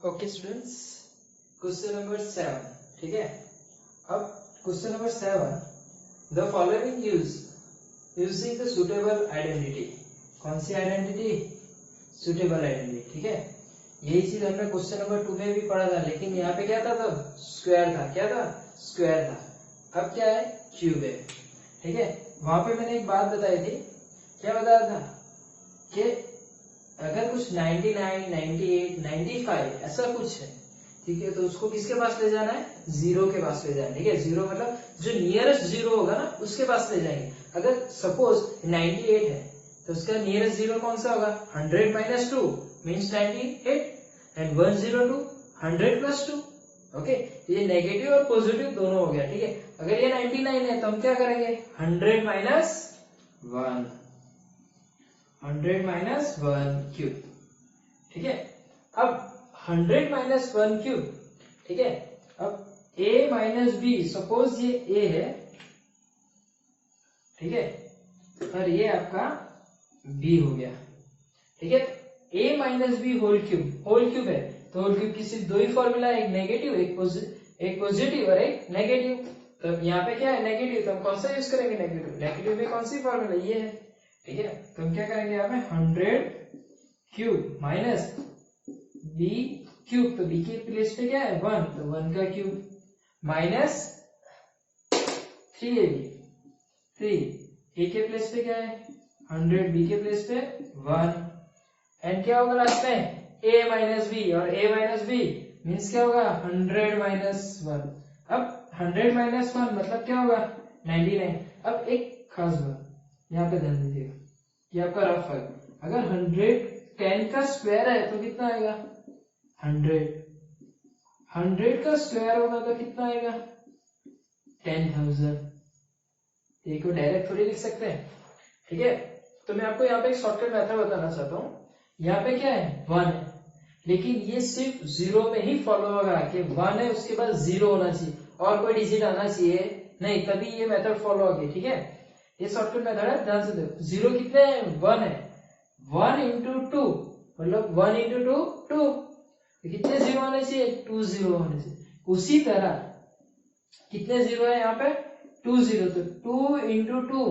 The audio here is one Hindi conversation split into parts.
Okay students, question number 7। ठीक है, अब question number 7, the following using the suitable identity. कौन सी आइडेंटिटी? Suitable identity. ठीक है, यही चीज हमने क्वेश्चन नंबर 2 में भी पढ़ा था, लेकिन यहाँ पे क्या था तब? स्क्वायर था। क्या था? स्क्वायर था। अब क्या है? क्यूब है। ठीक है, वहां पे मैंने एक बात बताई थी। क्या बताया था? कि अगर कुछ 99, 98, 95 ऐसा कुछ है, ठीक है, तो उसको किसके पास ले जाना है? जीरो के पास ले जाना है। ठीक है, जीरो मतलब जो नियरेस्ट जीरो होगा ना, उसके पास ले जाएंगे। अगर सपोज 98 है तो उसका नियरेस्ट जीरो कौन सा होगा? 100 minus 2 means 98 and 102 100 plus 2। Okay, ये नेगेटिव और पॉजिटिव दोनों हो गया। ठीक है, अगर ये 99 है तो हम क्या करेंगे? 100 माइनस 1, 100 माइनस 1 क्यूब। ठीक है, अब 100 माइनस 1 क्यूब। ठीक है, अब a माइनस बी, सपोज ये a है, ठीक है, और ये आपका b हो गया। ठीक है, a minus B whole cube है, तो होल क्यूब की सिर्फ दो ही फॉर्मूला है, एक नेगेटिव एक पॉजिटिव और एक नेगेटिव। तो यहाँ पे क्या है? नेगेटिव, तो हम कौन सा यूज करेंगे? नेगेटिव में कौन सी फॉर्मूला? ये है। ठीक है, तो हम क्या करेंगे यहाँ पे? 100 क्यूब माइनस बी क्यूब, तो बी के प्लेस पे क्या है? 1, तो 1 का क्यूब माइनस 3ab, 3 ए के प्लेस पे क्या है? 100, बी के प्लेस पे 1, एंड क्या होगा लास्ट में? a माइनस बी, और a माइनस बी मीन्स क्या होगा? 100 माइनस 1। अब 100 माइनस 1 मतलब क्या होगा? 99। अब एक खास बात यहाँ पे ध्यान दीजिएगा, ये आपका रफ है। अगर 110 का स्क्वायर है तो कितना आएगा? 100 का स्क्वायर होगा तो कितना आएगा? 10,000। एक को डायरेक्ट थोड़ी लिख सकते हैं। ठीक है, तो मैं आपको यहाँ पे एक शॉर्टकट मेथड बताना चाहता हूँ। यहाँ पे क्या है? 1 है, लेकिन ये सिर्फ जीरो में ही फॉलो होगा कि 1 है उसके बाद 0 होना चाहिए और कोई डिजिट आना चाहिए नहीं, तभी ये मेथड फॉलो होगी। ठीक है, ये शॉर्टकट मेथड है, ध्यान से देखो। जीरो कितने हैं? 1 है। 1 इंटू 2 मतलब 1 इंटू 2 2, कितने जीरो होने चाहिए? 2 जीरो होने चाहिए। उसी तरह कितने जीरो है यहाँ पे? 2 जीरो, तो 2 इंटू 2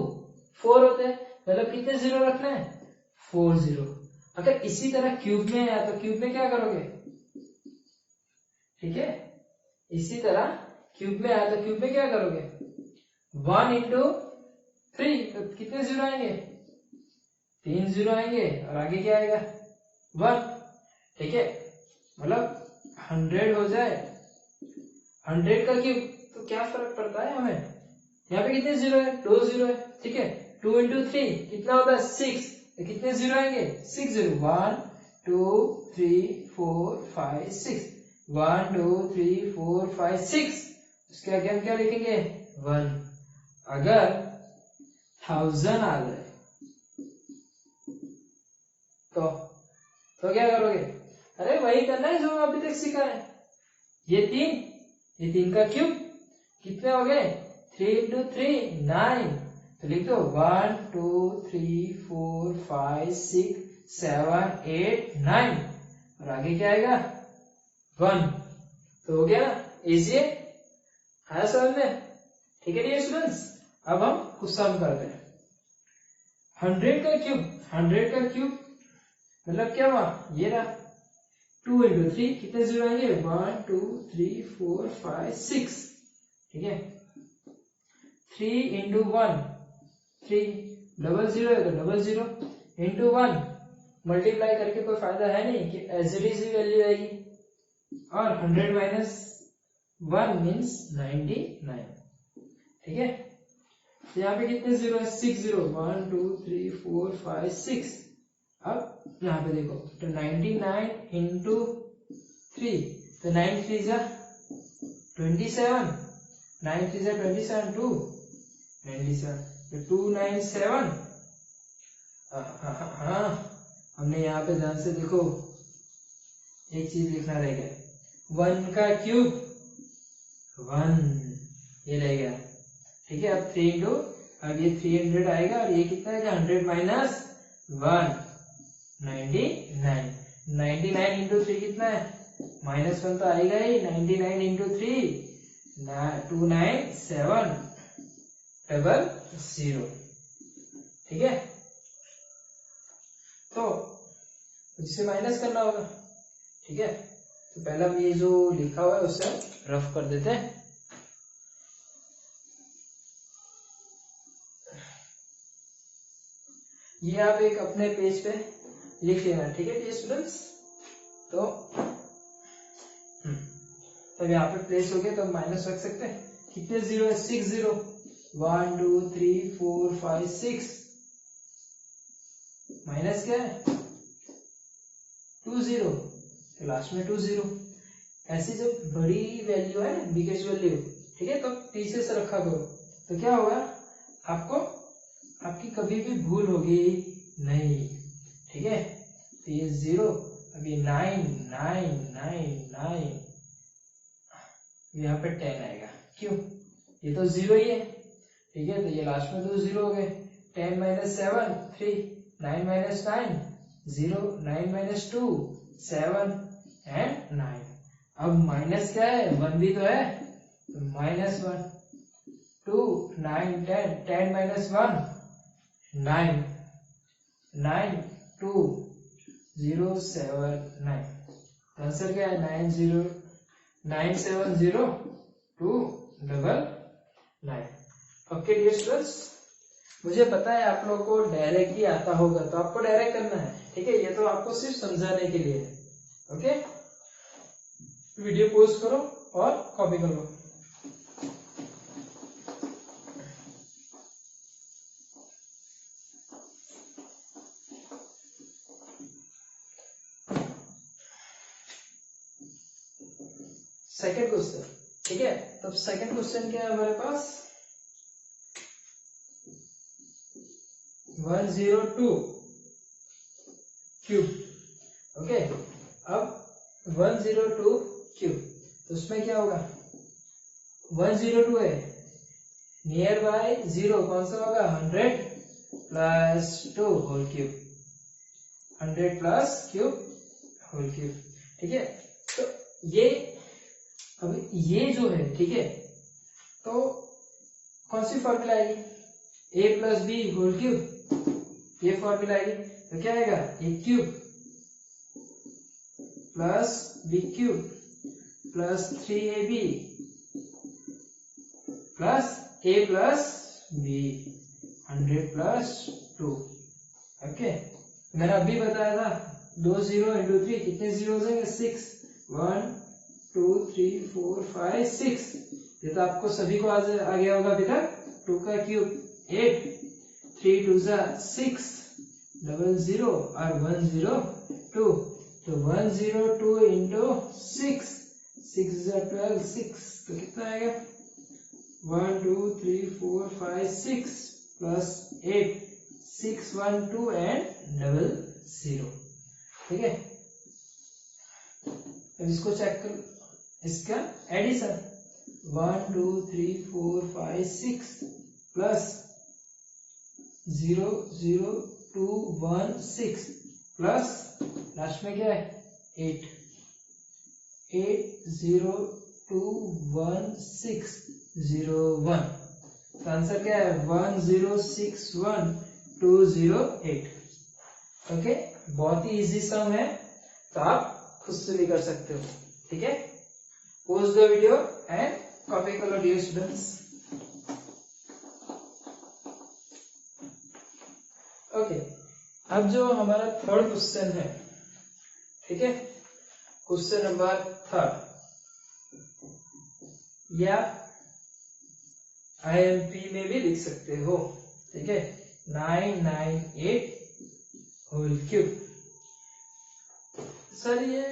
4 होते हैं, मतलब कितने जीरो रखना है? 4 जीरो। अगर इसी तरह क्यूब में है तो क्यूब में क्या करोगे? ठीक है, इसी तरह क्यूब में आया तो क्यूब में क्या करोगे? 1 इंटू 3, तो कितने जीरो आएंगे? 3 जीरो आएंगे, और आगे क्या आएगा? 1। ठीक है, मतलब 100 हो जाए 100 का क्यूब, तो क्या फर्क पड़ता है हमें? यहाँ पे कितने जीरो है? 2 जीरो है। ठीक है, 2 इंटू 3 कितना होता है? 6, तो कितने जीरो आएंगे? 6 जीरो। 1 2 3 4 5 6, 1 2 3 4 5 6, उसके आगे हम क्या लिखेंगे? 1। अगर 1000 आ जाए तो क्या करोगे? अरे वही करना है जो अभी तक सीखा है। ये 3 का क्यूब कितने हो गए? 3 इंटू 3 9, तो लिख दो 1 2 3 4 5 6 7 8 9, और आगे क्या आएगा? 1। तो हो गया ना? इजी है, आया समझ में? ठीक है डियर स्टूडेंट्स, अब हम कुछ सम करते हैं। 100 का क्यूब मतलब क्या हुआ? ये रहा 2 इंटू 3, कितने जीरो आएंगे? 1 2 3 4 5 6। ठीक है, 3 इंटू 1 3, डबल जीरो है तो डबल जीरो, इंटू 1 मल्टीप्लाई करके कोई फायदा है नहीं कि एज इट इज वैल्यू आएगी, और 100 माइनस 1 मीन्स 99। ठीक है, तो यहाँ पे कितने जीरो है? 6 जीरो, 1 2 3 4 5 6। अब यहाँ पे देखो, तो 99 इंटू 3, तो 9 3 जा 27, 9 3 जा 27, 2 97, तो 297। हाँ, हमने यहाँ पे ध्यान से देखो, एक चीज लिखना रह गया, 1 का क्यूब 1, ये रह गया। ठीक है, अब 3 इंटू, अब ये 300 आएगा, और ये कितना है? 100 माइनस 1 99, 99 इंटू 3 कितना है? -1 तो आएगा ही, 99 इंटू 3 29700, ठीक है। तो इसे माइनस करना होगा, ठीक है। तो पहले हम ये जो लिखा हुआ है उसे रफ कर देते हैं। ये आप एक अपने पेज पे लिख लेना, ठीक है डियर स्टूडेंट्स। तो तब यहाँ पे प्लेस हो गया तो माइनस रख सकते हैं। कितने जीरो है? 6 जीरो, 1 2 3 4 5 6, माइनस क्या है? 2 जीरो, तो लास्ट में 2 जीरो। ऐसी जब बड़ी वैल्यू है ना, बिगेस्ट वैल्यू, ठीक है, तो पीछे से रखा करो, तो क्या होगा आपको, आपकी कभी भी भूल होगी नहीं, ठीक है। तो ये 0, अभी 9 9 9 9, यहाँ पे 10 आएगा, क्यों? ये तो 0 ही है, ठीक है। तो ये लास्ट में 2 जीरो हो गए। 10 - 7 3, 9 - 9 0, 9 - 2 7 एंड 9। अब माइनस क्या है? 1 भी तो है, तो -1 2 9 10, 10 - 1 9 9 2 0 7 9। आंसर क्या है? 970299। ओके डियर स्टूडेंट्स, मुझे पता है आप लोगों को डायरेक्ट ही आता होगा, तो आपको डायरेक्ट करना है, ठीक है। ये तो आपको सिर्फ समझाने के लिए है, ओके। वीडियो पॉज करो और कॉपी कर लो। सेकेंड क्वेश्चन, ठीक है। तो सेकेंड क्वेश्चन क्या है हमारे पास? 102 क्यूब, ओके। अब 102 क्यूब, तो उसमें क्या होगा? 102 है, नियर बाय 0 कौन सा होगा? 100 + 2 whole cube, 100 + cube whole cube, ठीक है। तो ये अब ये जो है, ठीक है, तो कौन सी फॉर्मूला आएगी? a + b होल क्यूब, ये फॉर्मूला आएगी। तो क्या आएगा? a cube plus b cube plus 3ab plus a plus b, 100 + 2, okay. मैंने अभी बताया था 2 0 इंटू 3 कितने जीरो हो जाएंगे? 6, 1 2 3 4 5 6। ये तो आपको सभी को आज आ गया होगा अभी तक। 2 का क्यूब 8, 3 2 6, 00 और 102, तो 102 इंटू 6, 6 12 6, तो कितना आएगा? 1 2 3 4 5 6 प्लस 8 6 1 2 एंड 00, ठीक है। अब इसको चेक कर, इसका एडिशन 1 2 3 4 5 6 प्लस 0 0 2 1 6 प्लस लास्ट में क्या है? 8 8 0 2 1 6 0 1। तो आंसर क्या है? 1061208। ओके, बहुत ही इजी सम है, तो आप खुद से भी कर सकते हो, ठीक है। Pause the video and copy कर लो डियर स्टूडेंट्स। ओके, अब जो हमारा थर्ड क्वेश्चन है, ठीक है, क्वेश्चन नंबर 3 या IMP में भी लिख सकते हो, ठीक है। 998 होल क्यूब। सर ये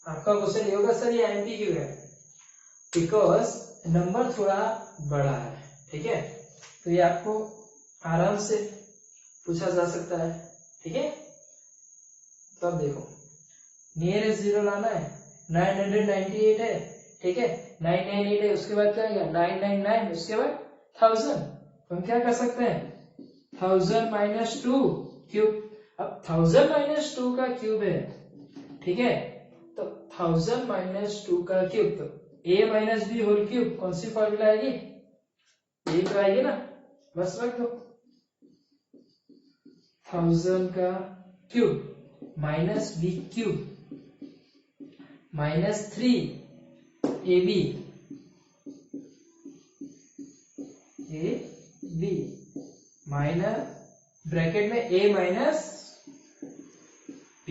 आपका क्वेश्चन ये होगा, सर ये IMP क्यों है? बिकॉज नंबर थोड़ा बड़ा है, ठीक है। तो ये आपको आराम से पूछा जा सकता है, ठीक है। तो अब देखो, नियरेस्ट जीरो लाना है, 998 है, ठीक है, 998 है, उसके बाद क्या आएगा? 999, उसके बाद 1000। तो हम क्या कर सकते हैं? 1000 - 2 क्यूब। अब 1000 - 2 का क्यूब है, ठीक है, तो 1000 माइनस 2 का क्यूब, तो a minus B whole cube कौन सी फॉर्मूला आएगी, यही तो आएगी ना, बस रख दो 1000 का cube minus B cube minus 3ab minus bracket में a माइनस b,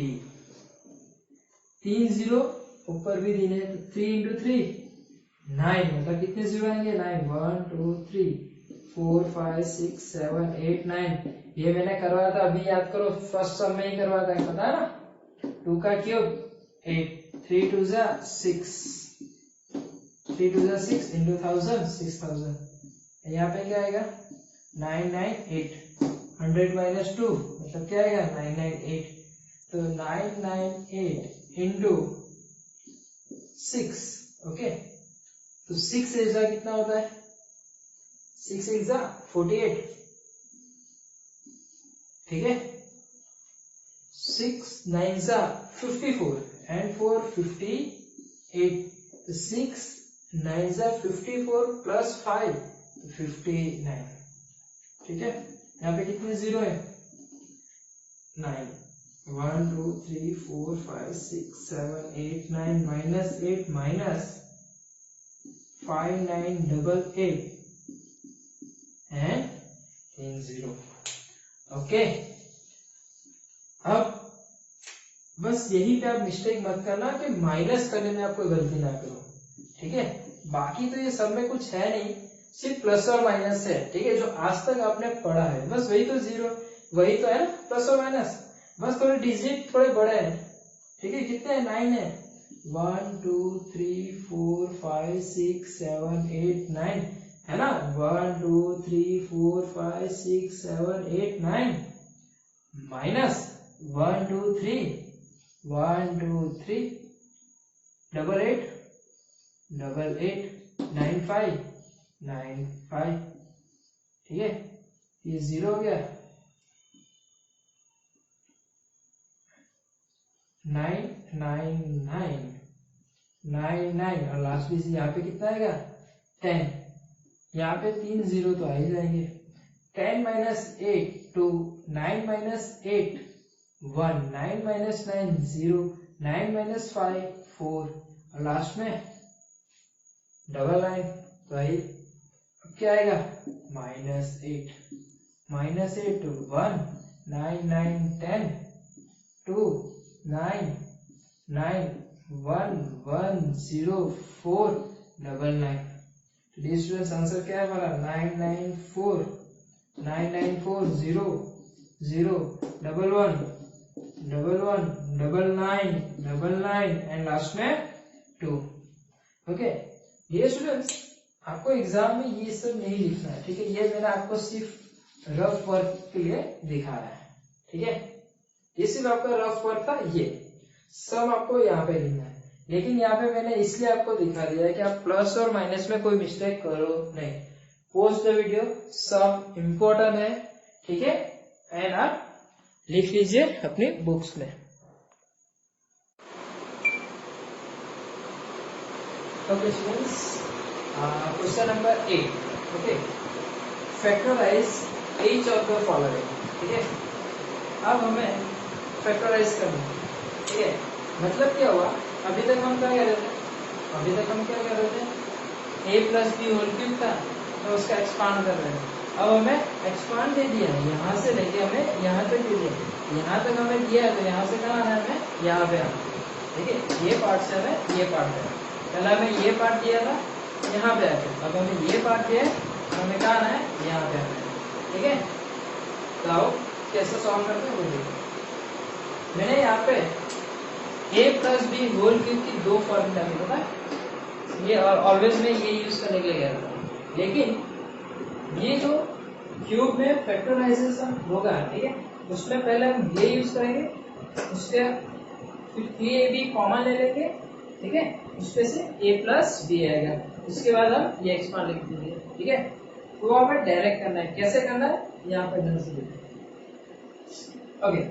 3 जीरो ऊपर भी देने, तो 3 इंटू 3 9, मतलब कितने जीरो आएंगे 9, 1 2 3 4 5 6 7 8 9, ये मैंने करवाया था, अभी याद करो फर्स्ट सम में ही करवाया था, पता है ना, 2 का क्यूब 8, 3 2 जा 6, 3 2 जा 6 इंटू 1000 6000, यहाँ पे क्या आएगा 998, 100 माइनस 2 मतलब क्या आएगा 998, तो 998 इंटू 6, ओके, तो 6 ऐसा कितना होता है, 6 ऐसा 48, ठीक है, 6 9 जा 54 एंड 4 58, तो 6 9 जा 54 प्लस 5 तो 59, ठीक है, यहाँ पे कितने जीरो है 9, 1 2 3 4 5 6 7 8 9 minus 8 minus 5 9 double 8 and 3 0, okay. अब बस यही पे आप मिस्टेक मत करना कि माइनस करने में आप कोई गलती ना करो, ठीक है, बाकी तो ये सब में कुछ है नहीं, सिर्फ प्लस और माइनस है, ठीक है, जो आज तक आपने पढ़ा है बस वही तो जीरो, वही तो है ना प्लस और माइनस, बस थोड़े डिजिट थोड़े बड़े हैं, ठीक है, कितने हैं 9 है, 1 2 3 4 5 6 7 8 9 है ना, 1 2 3 4 5 6 7 8 9 माइनस 1 2 3 1 2 3 डबल 8 डबल 8 9 5 9 5, ठीक है, ये जीरो हो गया, 9 9 9 9 9 और लास्ट में यहाँ पे कितना आएगा 10, यहाँ पे 3 जीरो तो आ ही जाएंगे, 10 माइनस 8 2, 9 माइनस 8 1, 9 माइनस 9 0, 9 माइनस 5 4 और लास्ट में डबल 9, तो आई क्या आएगा -8, -8 1, 9 9 10 2 9 9 1 1 0 4 डबल 9, डी स्टूडेंट्स आंसर क्या है हमारा 994 994 0 0 double 1 double 1 double 9 double 9 and last में 2, ओके। ये स्टूडेंट्स आपको एग्जाम में ये सब नहीं लिखना है, ठीक है, ये मैंने आपको सिर्फ रफ वर्क के लिए दिखाया है, ठीक है, ये सिर्फ आपका रफ वर्क था, ये सब आपको यहाँ पे लिखना है, लेकिन यहाँ पे मैंने इसलिए आपको दिखा दिया है कि आप प्लस और माइनस में कोई मिस्टेक करो नहीं, पोस्ट द वीडियो, सब इम्पोर्टेंट है, ठीक है, एंड आप लिख लीजिए अपनी बुक्स में, okay students, question number 8, okay, factorise each of the following, ठीक है, अब हमें फैक्टराइज करना है, ठीक है, मतलब क्या हुआ, अभी तक हम क्या कर रहे थे, अभी तक हम क्या कर रहे थे, a plus B whole cube था, तो उसका एक्सपांड कर रहे हैं, अब हमें एक्सपांड दे दिया, यहाँ से लेके हमें यहाँ तक दे दिया, यहाँ तक हमें दिया है, तो यहाँ से कहाँ आना है हमें, यहाँ पे आना, ठीक है, ये पार्ट से हमें ये पार्ट है, पहले हमें ये पार्ट दिया था, यहाँ पे आते, अब हमें ये पार्ट दिया है, तो हमें कहाँ आना है, यहाँ पे आना है, ठीक है, तो आओ कैसे सॉल्व करते हैं वो देखो, मैंने यहाँ पे a plus B whole cube की दो फॉर्मूला है, पता है, ये ऑलवेज में ये यूज करने के लिए गया था, लेकिन ये जो क्यूब में फैक्टराइजेशन होगा, ठीक है, उसमें पहले हम ये यूज करेंगे, उसके फिर 3ab कॉमन ले लेंगे, ठीक है, उसपे से a प्लस बी आएगा, उसके बाद हम ये एक्सपांड लिख देंगे, ठीक है, तो हमें डायरेक्ट करना है, कैसे करना है, यहाँ पे ध्यान से देखिए, ओके,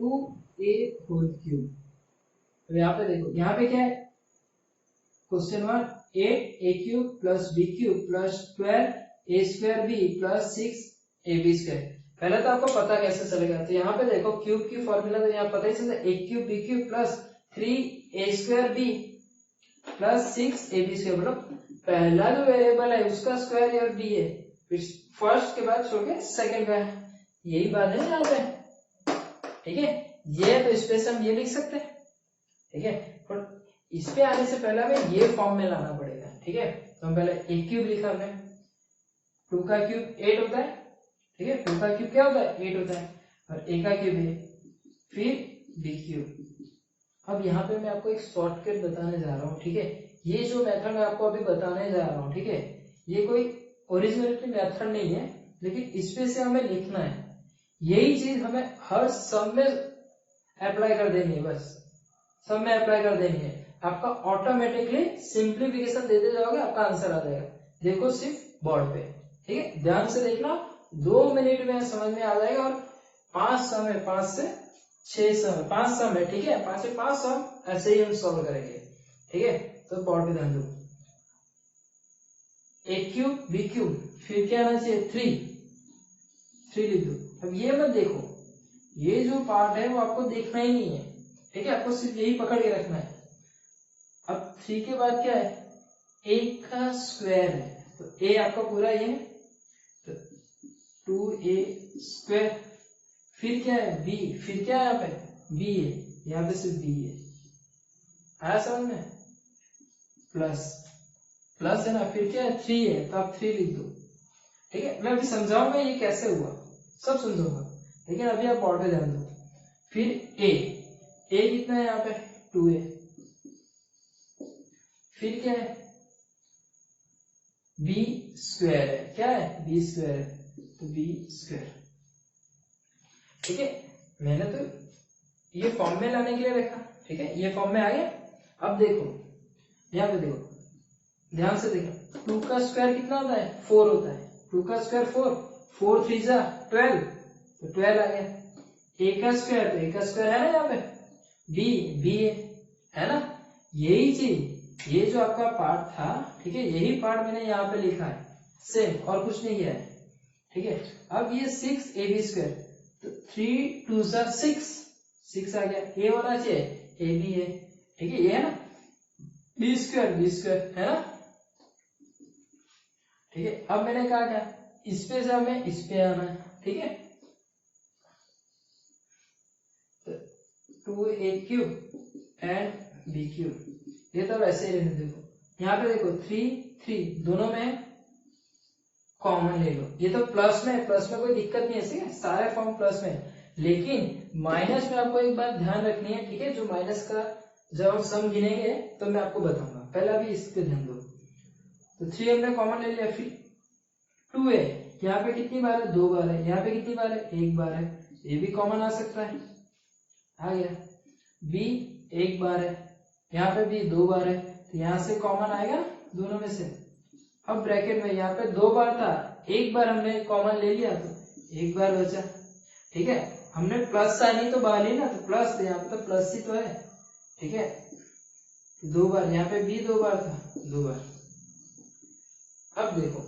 2a होल क्यूब। अब यहाँ पे देखो, यहाँ पे क्या है, question 1 8a cube plus b cube plus 12a square b plus 6ab square. पहले तो आपको पता कैसे चलेगा, तो यहाँ पे देखो क्यूब की फॉर्मूला तो यहाँ पता ही चलता है, a cube b cube plus 3a square b plus 6ab square. मतलब पहला जो वेरिएबल है उसका स्क्वायर यार b है, फिर फर्स्ट के बाद छोड़ के सेकंड का है, यही बात है यहाँ पे, ठीक है। ये तो इस पे से हम ये लिख सकते हैं, ठीक है, पर इस पे आने से पहले हमें ये फॉर्म में लाना पड़ेगा, ठीक है। तो हम पहले a क्यूब लिखा हमने, 2 का क्यूब 8 होता है, ठीक है, 2 का क्यूब क्या होता है 8 होता है, और a का क्यूब है, फिर b क्यूब। अब यहाँ पे मैं आपको एक शॉर्टकट बताने जा रहा हूँ, ठीक है। ये जो मेथड मैं आपको अभी बताने जा रहा हूँ, ठीक है, ये कोई ओरिजिनलिटी मेथड नहीं है, लेकिन इसमें से हमें लिखना है, यही चीज हमें हर सम में अप्लाई कर देनी है, बस सब में अप्लाई कर देनी है, आपका ऑटोमेटिकली सिंप्लीफिकेशन देते जाओगे, आपका आंसर आ जाएगा। देखो सिर्फ बोर्ड पे, ठीक है, ध्यान से देखना, 2 मिनट में समझ में आ जाएगा। और 5 सम है, 5 से 6 सम है, 5 सम है, ठीक है, 5 से 5 सम ऐसे ही हम सॉल्व करेंगे, ठीक है। तो बोर्ड पे ध्यान दो, a क्यूब b क्यूब, फिर क्या आना चाहिए 3 लिख दो। अब ये मत देखो, ये जो पार्ट है वो आपको देखना ही नहीं है, ठीक है, आपको सिर्फ यही पकड़ के रखना है। अब 3 के बाद क्या है, a का स्क्वायर है, तो a आपका पूरा ये है, तो 2a स्क्वायर, फिर क्या है b, फिर क्या है यहाँ पे b है, यहाँ पे सिर्फ b है, आया समझ में, प्लस है ना, फिर क्या है 3 है, तो आप 3 लिख दो, ठीक है। मैं अभी समझाऊंगा ये कैसे हुआ, सब समझाऊंगा, लेकिन अभी आप बोर्ड पे ध्यान दो। फिर a कितना है यहाँ पे 2a, फिर क्या है b स्क्वायर है, क्या है b स्क्वायर है, तो b स्क्वायर, ठीक है। मैंने तो ये फॉर्म में लाने के लिए रखा, ठीक है, ये फॉर्म में आ गया। अब देखो यहाँ पे देखो, ध्यान से देखो, 2 का स्क्वायर कितना होता है 4 होता है, 2 का स्क्वायर 4 3 जा 12, तो 12 आ गया। a का स्क्वायर, तो a का स्क्वायर है ना यहाँ पे, b है ना, यही चीज, ये जो आपका पार्ट था, ठीक है, यही पार्ट मैंने यहाँ पे लिखा है सेम, और कुछ नहीं किया है, ठीक है। अब ये 6ab स्क्वायर, तो 3 2 जा 6 आ गया, ये होना चाहिए ab है, ठीक है, ये है ना, b स्क्वायर है ना, ठीक है। अब मैंने कहा क्या, इस पे से हमें इस पे आना है, ठीक है, तो 2a cube and b cube, ये तो वैसे ही रहने देखो, यहाँ पे देखो 3 दोनों में कॉमन ले लो, ये तो प्लस में कोई दिक्कत नहीं है, ठीक है, सारे फॉर्म प्लस में, लेकिन माइनस में आपको एक बात ध्यान रखनी है, ठीक है, जो माइनस का जब हम सम गिनेंगे तो मैं आपको बताऊंगा, पहले अभी इस पे ध्यान दो। तो 3 हमने कॉमन ले लिया, फिर 2a, यहाँ पे कितनी बार है 2 बार है, यहाँ पे कितनी बार है 1 बार है, ये भी कॉमन आ सकता है, आ गया। b 1 बार है, यहाँ पे भी 2 बार है, तो यहाँ से कॉमन आएगा दोनों में से। अब ब्रैकेट में यहाँ पे 2 बार था, 1 बार हमने कॉमन ले लिया तो 1 बार बचा, ठीक है, हमने प्लस साइन ही तो बाहर ली ना, तो प्लस, तो यहाँ पे तो प्लस ही तो है, ठीक है, 2 बार, यहाँ पे भी 2 बार था, 2 बार। अब देखो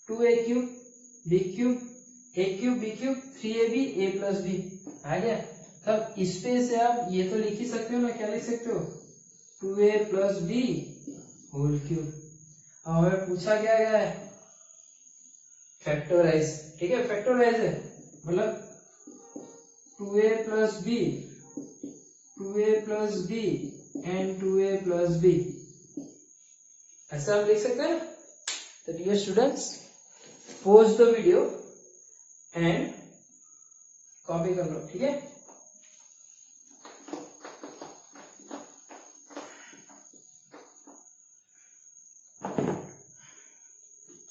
2a cube b cube, a cube b cube 3ab a plus b आ गया। तब इस पे से आप ये तो लिख ही सकते हो ना, क्या लिख सकते हो 2a plus b whole cube. अब हमें पूछा क्या गया है फैक्टराइज, ठीक है, फैक्टराइज है, मतलब 2a plus b and 2a plus b, ऐसा हम लिख सकते हैं। तो dear students, pause the video and copy कर लो, ठीक है।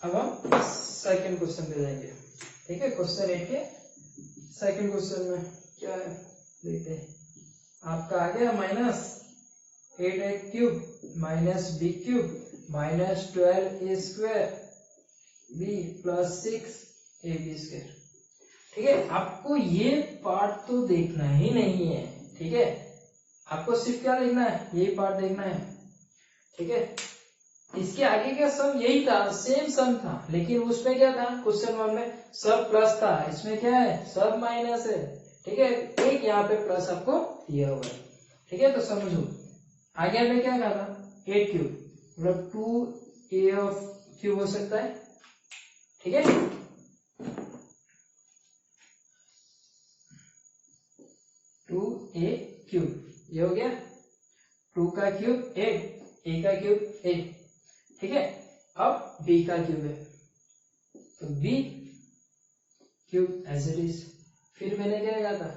अब हम सेकंड क्वेश्चन पे जाएंगे, ठीक है, क्वेश्चन 8 के सेकंड क्वेश्चन में क्या है देखते हैं। आपका आ गया minus 8a cube minus b cube minus 12a square b plus 6ab square. ठीक है, आपको ये पार्ट तो देखना ही नहीं है, ठीक है, आपको सिर्फ क्या देखना है, यही पार्ट देखना है, ठीक है। इसके आगे का सम यही था, सेम सम था, लेकिन उसमें क्या था, क्वेश्चन 1 में सब प्लस था, इसमें क्या है, सब माइनस है, ठीक है। एक यहाँ पे प्लस आपको दिया हुआ है, ठीक है। तो समझो आगे हमें क्या कहा था, 8 क्यूब मतलब 2a ऑफ क्यूब हो सकता है, ठीक है। 2a क्यूब ये हो गया, 2 का क्यूब 8, a का क्यूब 8, ठीक है। अब b का क्यूब है तो b cube as it is. फिर मैंने क्या कहा था,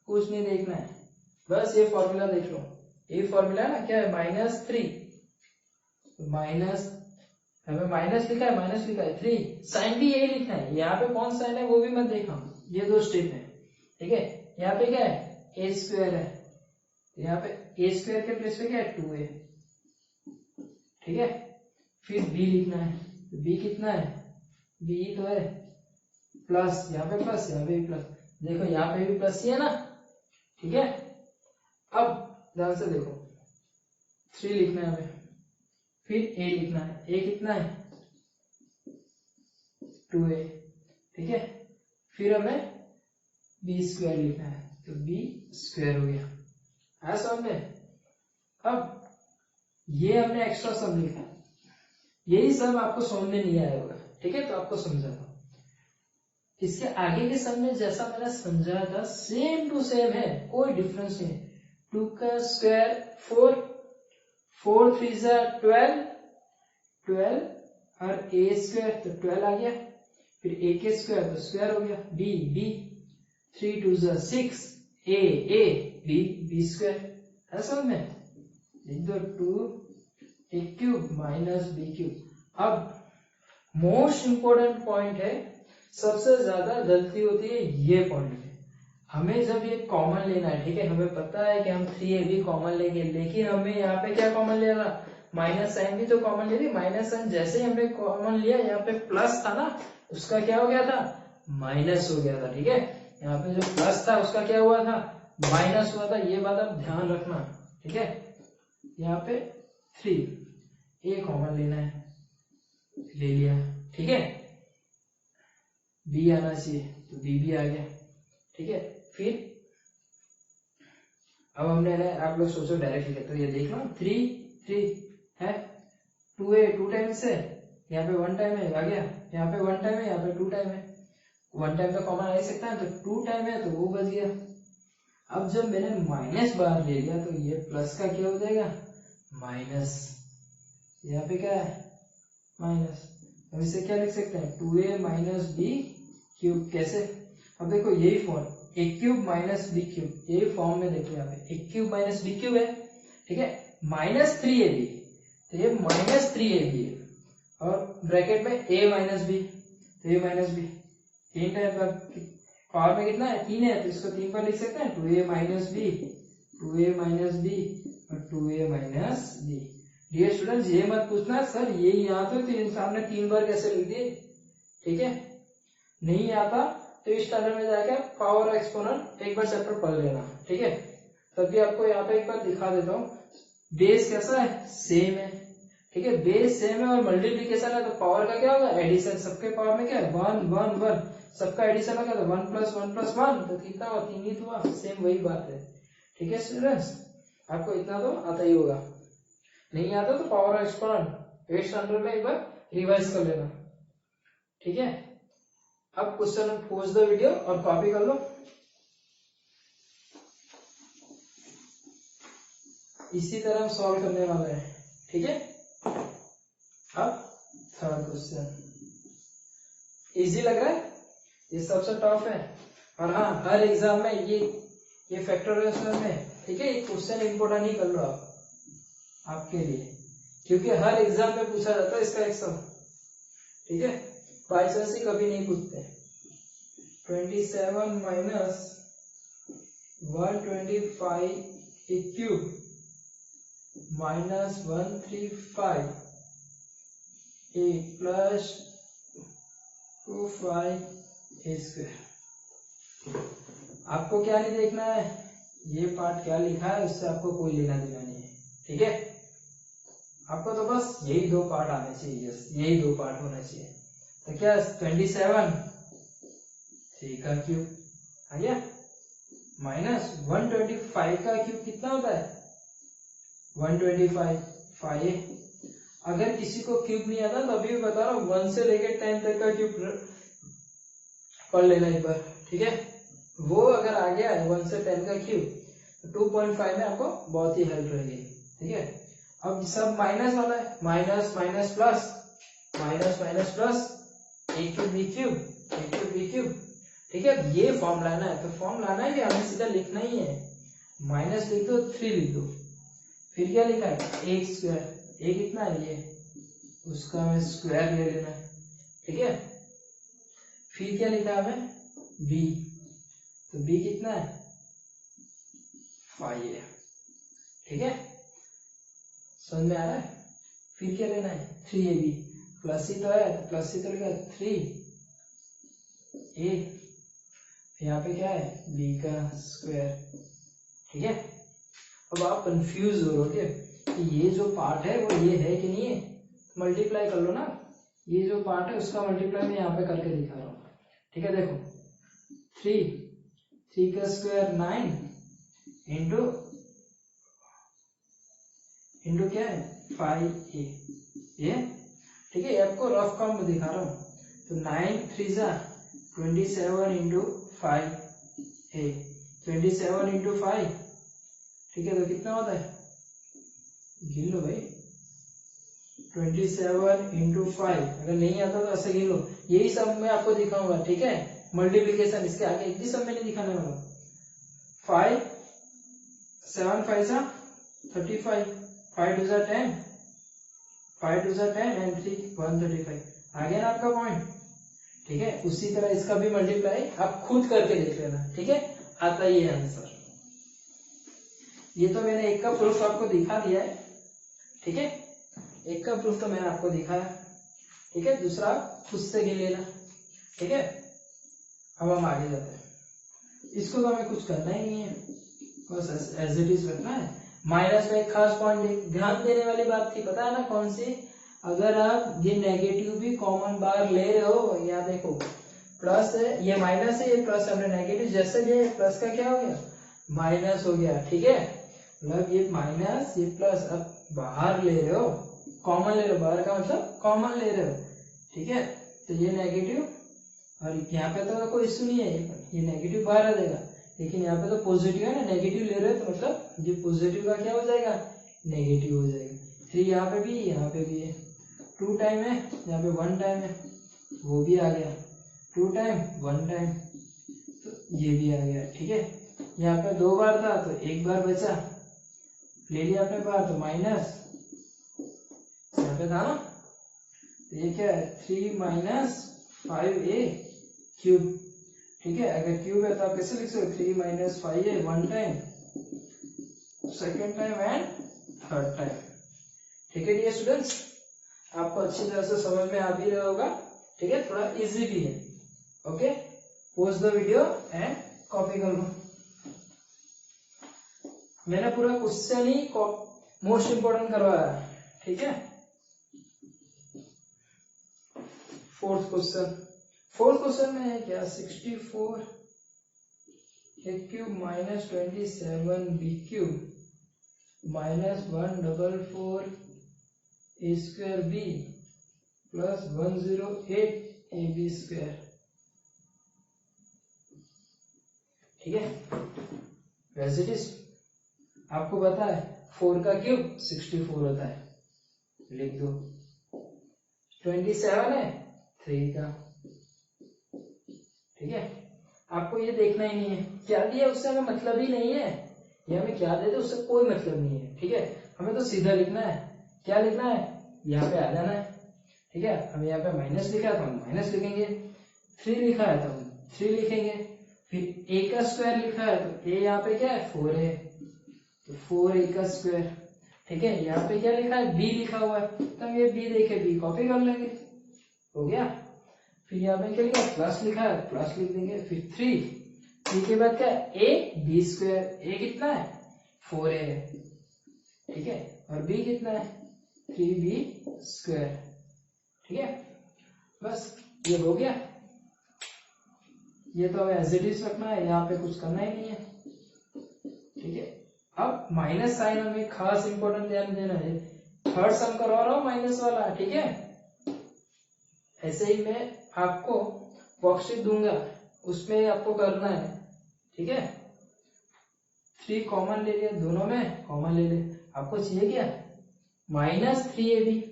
कुछ नहीं देखना है, बस ये फॉर्मूला देख लो, ये फॉर्मूला ना क्या है, -3, माइनस, हमें माइनस लिखा है, माइनस लिखा है 3, साइन भी यही लिखना है, यहाँ पे कौन साइन है वो भी मत देखना, ये 2 स्टेप है, ठीक है। यहाँ पे क्या है, a स्क्वायर है, यहाँ पे a स्क्वायर के प्लेस पे क्या है, 2a, ठीक है। फिर b लिखना है, तो b कितना है, b तो है प्लस, यहाँ पे प्लस, यहाँ पे भी प्लस, देखो यहाँ पे भी प्लस ही है ना, ठीक है। अब ध्यान से देखो, 3 लिखना है हमें, फिर a लिखना है, a कितना है 2a, ठीक है। फिर हमें b स्क्वायर लिखना है, तो b स्क्वायर हो गया, आया समझ में। अब ये हमने एक्स्ट्रा सम लिखा, यही सब आपको समझ में नहीं आया होगा, ठीक है, तो आपको समझाता हूं। इसके आगे के सम में जैसा मैंने समझाया था सेम टू सेम है, कोई डिफरेंस नहीं। 2 का स्क्वायर 4, 4 3 जा 12, 12 और a स्क्वायर तो 12 आ गया, फिर a के स्क्वायर तो स्क्वायर हो गया, b b, 3 2 जा 6, a b b स्क्वायर, है समझ में, लिख दो 2a cube minus b cube. अब मोस्ट इंपोर्टेंट पॉइंट है, सबसे ज्यादा गलती होती है ये पॉइंट में, हमें जब ये कॉमन लेना है, ठीक है, हमें पता है कि हम 3ab कॉमन लेंगे, लेकिन हमें यहाँ पे क्या कॉमन लेना, माइनस साइन भी तो कॉमन ले ली, माइनस साइन जैसे ही हमने कॉमन लिया, यहाँ पे प्लस था ना, उसका क्या हो गया था, माइनस हो गया था, ठीक है। यहाँ पे जो प्लस था उसका क्या हुआ था, माइनस हुआ था, ये बात आप ध्यान रखना, ठीक है। यहाँ पे 3a कॉमन लेना है, ले लिया, ठीक है, b आना चाहिए तो b भी आ गया, ठीक है। फिर अब हमने, आप लोग सोचो डायरेक्ट लिखे, तो ये देख लो 3 3 है, 2a 2 टाइम्स है, यहाँ पे 1 टाइम है, आ गया, यहाँ पे 1 टाइम है, यहाँ पे 2 टाइम है, 1 टाइम तो कॉमन आ ही सकता है, तो 2 टाइम है तो वो बच गया। अब जब मैंने माइनस बाहर ले लिया तो ये प्लस का क्या हो जाएगा, माइनस, यहाँ पे क्या है माइनस, हम इसे क्या लिख सकते हैं, 2a माइनस b क्यूब, कैसे, अब देखो यही form, a cube minus b cube, यही फॉर्म में देखो, यहाँ पे a cube minus b cube है, ठीक है, माइनस 3ab, तो ये माइनस 3ab है, और ब्रैकेट में a माइनस b, तो a minus b 3 time, power में कितना है 3 है, तो इसको 3 पर लिख सकते हैं, 2a minus b, 2a minus b और 2a minus b। Dear students ये मत पूछना सर ये यहाँ तो सामने 3 बार कैसे लिख दिए, ठीक है, नहीं आता तो इस स्टैंडर्ड में जाकर पावर एक्सपोनेंट एक बार चैप्टर पढ़ लेना, ठीक है। तभी आपको यहाँ पे एक बार दिखा देता हूँ, बेस कैसा है, सेम है, ठीक है, बेस सेम है और मल्टीप्लीकेशन है, तो पावर का क्या होगा, एडिशन, सबके पावर में क्या है 1 1 1, सबका एडिशन होगा तो 1 + 1 + 1, तो कितना हुआ 3 ही तो हुआ, सेम वही बात है, ठीक है स्टूडेंट्स, आपको इतना तो आता ही होगा, नहीं आता तो पावर एक्सपोनेंट 8 स्टैंडर्ड में एक बार रिवाइज कर लेना, ठीक है। अब क्वेश्चन पॉज द वीडियो और कॉपी कर लो, इसी तरह हम सॉल्व करने वाले हैं, ठीक है। अब थर्ड क्वेश्चन, इजी लग रहा है, ये सबसे टफ है, और हाँ हर एग्जाम में ये फैक्टराइजेशन में, ठीक है, ये क्वेश्चन इंपोर्टेंट ही कर लो आप, आपके लिए, क्योंकि हर एग्जाम में पूछा जाता है इसका एक सम, ठीक है, बाई चांस ही कभी नहीं पूछते। 27 minus 125 a cube minus 135 a plus 25 a square, आपको क्या नहीं देखना है, ये पार्ट क्या लिखा है उससे आपको कोई लेना देना नहीं है, ठीक है। आपको तो बस यही दो पार्ट आने चाहिए, यही दो पार्ट होना चाहिए। तो क्या 27 3 का क्यूब आ गया, माइनस 125 का क्यूब कितना होता है 125 5। अगर किसी को क्यूब नहीं आता तो अभी बता रहा हूँ 1 से लेकर 10 तक का क्यूब पढ़ लेना एक बार, ठीक है। वो अगर आ गया 1 से 10 का क्यूब तो 2.5 में आपको बहुत ही हेल्प रहेगी, ठीक है। अब सब माइनस वाला है, minus minus plus, minus minus plus, A cube B cube, A cube B cube, ठीक है। ये फॉर्म लाना है, तो फॉर्म लाना है कि हमें सीधा लिखना ही है, माइनस लिख दो 3 लिख दो, फिर क्या लिखा है ए स्क्वायर, ए कितना है ये, उसका हमें स्क्वायर ले लेना है, ठीक है। फिर क्या लिखा है हमें बी, तो बी कितना है 5 है, ठीक है। समझ में आ रहा है। फिर क्या लेना है 3ab, प्लस ही तो है तो प्लस ही तो लिखा 3a, यहाँ पे क्या है b का स्क्वायर, ठीक है। अब आप कंफ्यूज हो रहे कि ये जो पार्ट है वो ये है कि नहीं है, मल्टीप्लाई कर लो ना, ये जो पार्ट है उसका मल्टीप्लाई मैं यहाँ पे करके दिखा रहा हूँ, ठीक है। देखो 3 का स्क्वायर 9 इंटू क्या है 5a, ये ठीक है। आपको रफ काम में दिखा रहा हूँ, तो 9 3 27 इंटू 5a, 27 इंटू 5, ठीक है। तो कितना होता है गिन लो भाई, 27 इंटू 5, अगर नहीं आता तो ऐसे गिन लो, यही सब मैं आपको दिखाऊंगा, ठीक है। मल्टीप्लीकेशन इसके आगे एक भी सब में नहीं दिखाने वाला। 5 7 5 35, 5 2 10, 5 2 10 एंड 3 135, आ गया ना आपका पॉइंट, ठीक है। उसी तरह इसका भी मल्टीप्लाई आप खुद करके देख लेना, ठीक है, आता ही है आंसर। ये तो मैंने एक का प्रूफ आपको दिखा दिया है, ठीक है, एक का प्रूफ तो मैंने आपको दिखाया, ठीक है। दूसरा खुद से गिन लेना, ठीक है। अब हम आगे जाते हैं, इसको तो हमें कुछ करना ही नहीं है, बस एज इट इज रखना है। माइनस में एक खास पॉइंट ध्यान देने वाली बात थी, पता है ना कौन सी, अगर आप ये नेगेटिव भी कॉमन बार ले रहे हो, यहाँ देखो प्लस है, ये माइनस है, ये प्लस, हमने नेगेटिव जैसे ये प्लस का क्या हो गया माइनस हो गया, ठीक है। मतलब ये माइनस ये प्लस, अब बाहर ले रहे हो कॉमन ले रहे हो, बाहर का मतलब कॉमन ले रहे हो, ठीक है। तो ये नेगेटिव और यहाँ पे तो कोई इश्यू नहीं है, ये नेगेटिव बाहर आ जाएगा, लेकिन यहाँ पे तो पॉजिटिव है ना, नेगेटिव ले रहे हो तो मतलब ये पॉजिटिव का क्या हो जाएगा नेगेटिव हो जाएगा। 3 यहाँ पे भी, यहाँ पे भी है, 2 टाइम है, यहाँ पे 1 टाइम है, वो भी आ गया, 2 टाइम 1 टाइम, तो ये भी आ गया, ठीक है। यहाँ पे 2 बार था तो 1 बार बचा, ले लिया अपने बार, तो माइनस यहाँ पे था ना, तो ये क्या है 3 माइनस 5a क्यूब, ठीक है। अगर क्यूब है तो आप कैसे लिख सकते हो 3 minus 5a 1 time, second time and third time, ठीक है। डियर स्टूडेंट्स, आपको अच्छी तरह से समझ में आ भी रहा होगा, ठीक है, थोड़ा इजी भी है, okay. Pause the video and copy कर लो। मैंने पूरा क्वेश्चन ही मोस्ट इंपोर्टेंट करवाया है, ठीक है। फोर्थ क्वेश्चन में है क्या 64 A cube minus 27 B cube minus 144 A square B plus 108 A B square, ठीक है। वैसे इट इज आपको पता है 4 का क्यूब 64 होता है, लिख दो। 27 है 3 का, ठीक है। आपको ये देखना ही नहीं है क्या दिया, उससे हमें मतलब ही नहीं है, ये हमें क्या दे दे उससे कोई मतलब नहीं है, ठीक है। हमें तो सीधा लिखना है, क्या लिखना है यहाँ पे आ जाना है, ठीक है। हमें यहाँ पे माइनस लिखा है तो हम माइनस लिखेंगे, 3 लिखा है तो हम 3 लिखेंगे, फिर a का स्क्वायर लिखा है तो a यहाँ पे क्या है 4 है, तो 4a का स्क्वायर, ठीक है। यहाँ पे क्या लिखा है b लिखा हुआ है, तो हम ये b देखे b कॉपी कर लेंगे, हो गया। फिर यहाँ पे क्या लिखा है प्लस लिखा है, प्लस लिख देंगे, फिर बी के बाद क्या ए बी स्क्वायर, ए कितना है 4a है, ठीक है, और बी कितना है 3b स्क्वायर, ठीक है। बस ये हो गया, ये तो हमें एज इट इज रखना है, यहाँ पे कुछ करना ही नहीं है, ठीक है। अब माइनस साइन हमें खास इंपॉर्टेंट ध्यान देना है, थर्ड सम करवा रहा हूं माइनस वाला, ठीक है। ऐसे ही मैं आपको वर्कशीट दूंगा, उसमें आपको करना है, ठीक है। 3 कॉमन ले लिया, दोनों में कॉमन ले ले, आपको चाहिए क्या -3ab,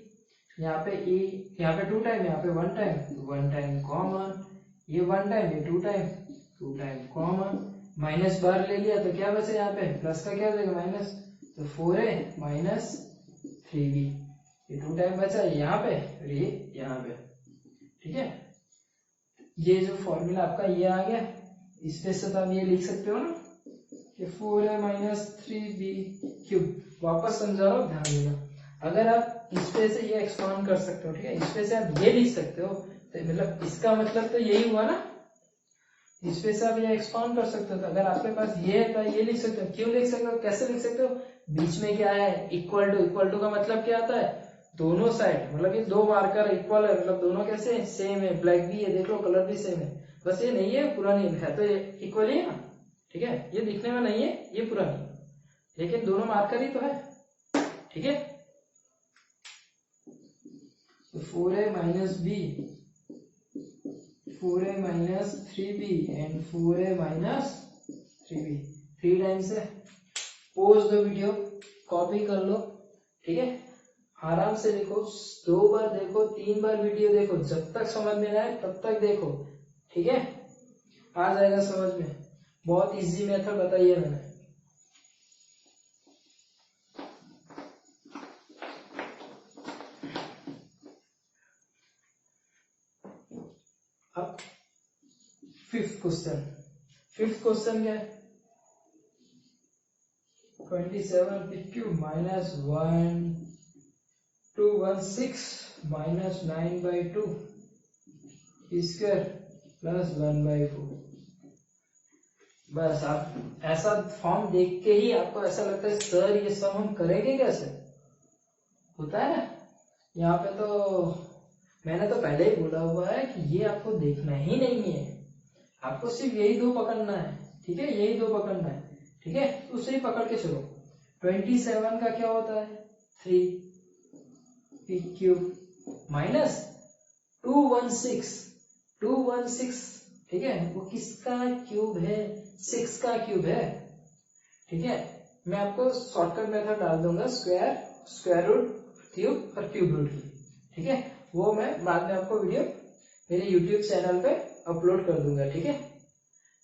यहाँ पे ए, यहाँ पे 2 टाइम, यहाँ पे 1 टाइम, 1 टाइम कॉमन, ये 1 टाइम, ये 2 टाइम, 2 टाइम कॉमन, माइनस बार ले लिया तो क्या बचे यहाँ पे प्लस का क्या हो जाएगा माइनस, तो 4a माइनस 3b, ये 2 टाइम बचा है यहाँ पे और ये यहाँ पे, ठीक है। ये जो फॉर्मूला आपका ये आ गया, इसमें से तो आप ये लिख सकते हो ना कि 4a माइनस 3b क्यूब। वापस समझा रहा हूँ, ध्यान देना, अगर आप इस पे से ये एक्सपांड कर सकते हो, ठीक है, इस पे से आप ये लिख सकते हो, तो मतलब इसका मतलब तो यही हुआ ना, इस पे से आप ये एक्सपांड कर सकते हो। तो अगर आपके पास ये है तो ये लिख सकते हो, क्यों लिख सकते हो, कैसे लिख सकते हो, बीच में क्या है इक्वल टू, इक्वल टू का मतलब क्या आता है दोनों साइड, मतलब ये 2 मार्कर इक्वल है, मतलब दोनों कैसे सेम है, ब्लैक भी है, देख लो कलर भी सेम है, बस ये नहीं है पूरा नहीं है, तो ये इक्वल ही है ना, ठीक है, ये दिखने में नहीं है, ये पूरा नहीं, लेकिन दोनों मार्कर ही तो है, ठीक है। तो 4a minus b, 4a minus 3b and 4a minus 3b, 3 times है। पोज दो वीडियो, कॉपी कर लो, ठीक है, आराम से देखो, 2 बार देखो, 3 बार वीडियो देखो, जब तक समझ में ना आए तब तक देखो, ठीक है, आ जाएगा समझ में। बहुत इजी मेथड बताइए मैंने। अब फिफ्थ क्वेश्चन क्या है, 27 cube minus 1216 minus 9/2 square plus 1/4। बस आप ऐसा फॉर्म देख के ही आपको ऐसा लगता है सर ये सब हम करेंगे कैसे, होता है ना। यहाँ पे तो मैंने तो पहले ही बोला हुआ है कि ये आपको देखना ही नहीं है, आपको सिर्फ यही 2 पकड़ना है, ठीक है, यही 2 पकड़ना है, ठीक है, उसे ही पकड़ के चलो। 27 का क्या होता है 3p क्यूब माइनस 216, ठीक है, वो किसका क्यूब है 6 का क्यूब है, ठीक है। मैं आपको शॉर्टकट मेथड डाल दूंगा, स्क्वायर रूट क्यूब और क्यूब रूट की, ठीक है, वो मैं बाद में आपको वीडियो मेरे YouTube चैनल पे अपलोड कर दूंगा, ठीक है।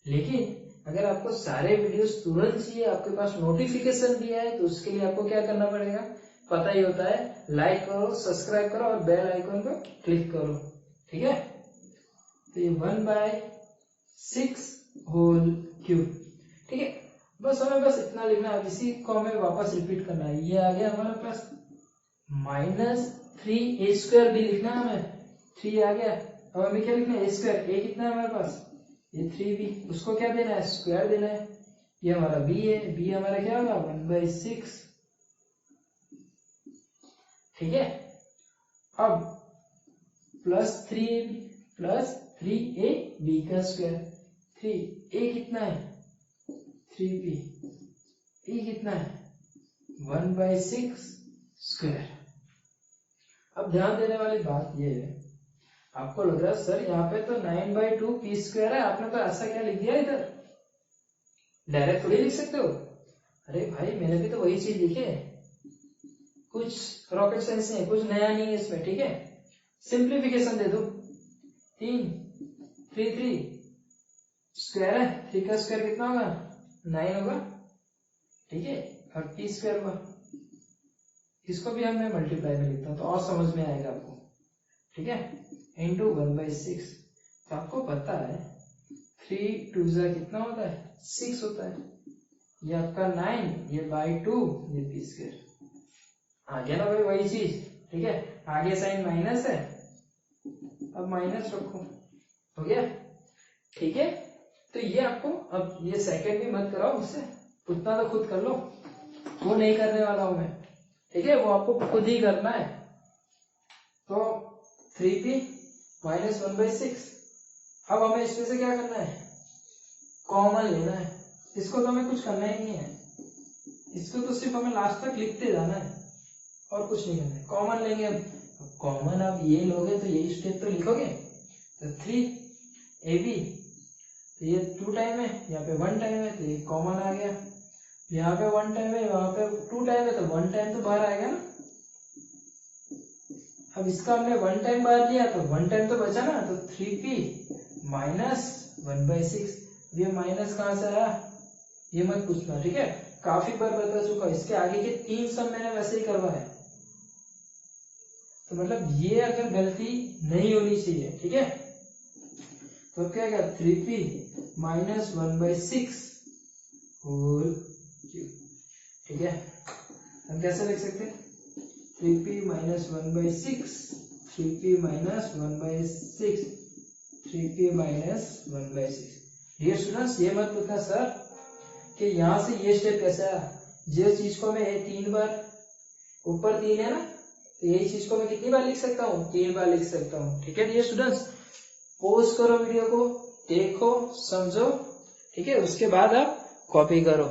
लेकिन अगर आपको सारे वीडियोस तुरंत चाहिए, आपके पास नोटिफिकेशन भी है, तो उसके लिए आपको क्या करना पड़ेगा पता ही होता है, लाइक करो, सब्सक्राइब करो और बेल आइकन पर क्लिक करो, ठीक है। तो ये 1/6 होल क्यूब, ठीक है, बस हमें बस इतना लिखना है, इसी को हमें वापस रिपीट करना है। ये आ गया हमारे पास -3a स्क्वायर भी लिखना है हमें, 3 आ गया, अब हमें क्या लिखना है a स्क्वायर, a कितना है हमारे पास ये 3b, उसको क्या देना है स्क्वायर देना है, ये हमारा b है, b हमारा क्या होगा 1/6, ठीक है। अब प्लस 3ab का स्क्वायर, 3a कितना है 3b, e कितना है 1/6 स्क्वायर। अब ध्यान देने वाली बात ये है, आपको लग रहा है सर यहाँ पे तो 9/2 p स्क्वायर है, आपने तो ऐसा क्या लिख दिया इधर, डायरेक्ट थोड़ी लिख सकते हो। अरे भाई मैंने भी तो वही चीज लिखी है, कुछ रॉकेट साइंस नहीं है, कुछ नया नहीं है इसमें, ठीक है। सिंप्लीफिकेशन दे दो, 3 स्क्वायर है, 3 का स्क्वायर कितना होगा 9 होगा, ठीक है, और p स्क्वायर होगा, इसको भी हमने मल्टीप्लाई में लिखता हूं तो और समझ में आएगा आपको, ठीक है, इंटू 1/6। तो आपको पता है 3 2 कितना होता है 6 होता है, ये आपका 9, ये /2, ये p स्क्वायर, आ गया ना भाई वही चीज, ठीक है। आगे साइन माइनस है, अब माइनस रखो, हो गया, ठीक है। तो ये आपको, अब ये सेकंड भी मत कराओ मुझसे, उतना तो खुद कर लो, वो नहीं करने वाला हूं मैं, ठीक है, वो आपको खुद ही करना है। तो 3p माइनस 1/6, अब हमें इसमें से क्या करना है, कॉमन लेना है। इसको तो हमें कुछ करना ही नहीं है, इसको तो सिर्फ हमें लास्ट तक लिखते जाना है और कुछ नहीं करना है। कॉमन लेंगे, अब कॉमन आप ये लोगे तो यही स्टेप तो लिखोगे। तो 3ab, तो ये 2 टाइम है, यहाँ पे 1 टाइम है, तो ये कॉमन आ गया। यहाँ पे 1 टाइम है, वहां पे 2 टाइम है, तो 1 टाइम तो बाहर आएगा ना। अब इसका हमने 1 टाइम बाहर लिया तो 1 टाइम तो बचा ना, तो 3p माइनस 1/6। ये माइनस कहां से आया ये मत पूछना, ठीक है, काफी बार बता चुका। इसके आगे के 3 सम मैंने वैसे ही करवाए, तो मतलब ये अगर गलती नहीं होनी चाहिए, ठीक है। तो क्या क्या 3p माइनस 1/6 होल क्यूब, ठीक है। हम कैसे लिख सकते हैं, 3p minus 1/6, 3p minus 1/6, 3p minus 1/6। Dear students, ये मत पूछना सर कि यहां से ये स्टेप कैसे आया, जिस चीज को मैं 3 बार, ऊपर 3 है ना, तो यही चीज को मैं कितनी बार लिख सकता हूँ, 3 बार लिख सकता हूँ, ठीक है। डियर स्टूडेंट्स, पॉज करो वीडियो को, देखो, समझो, ठीक है, उसके बाद आप कॉपी करो।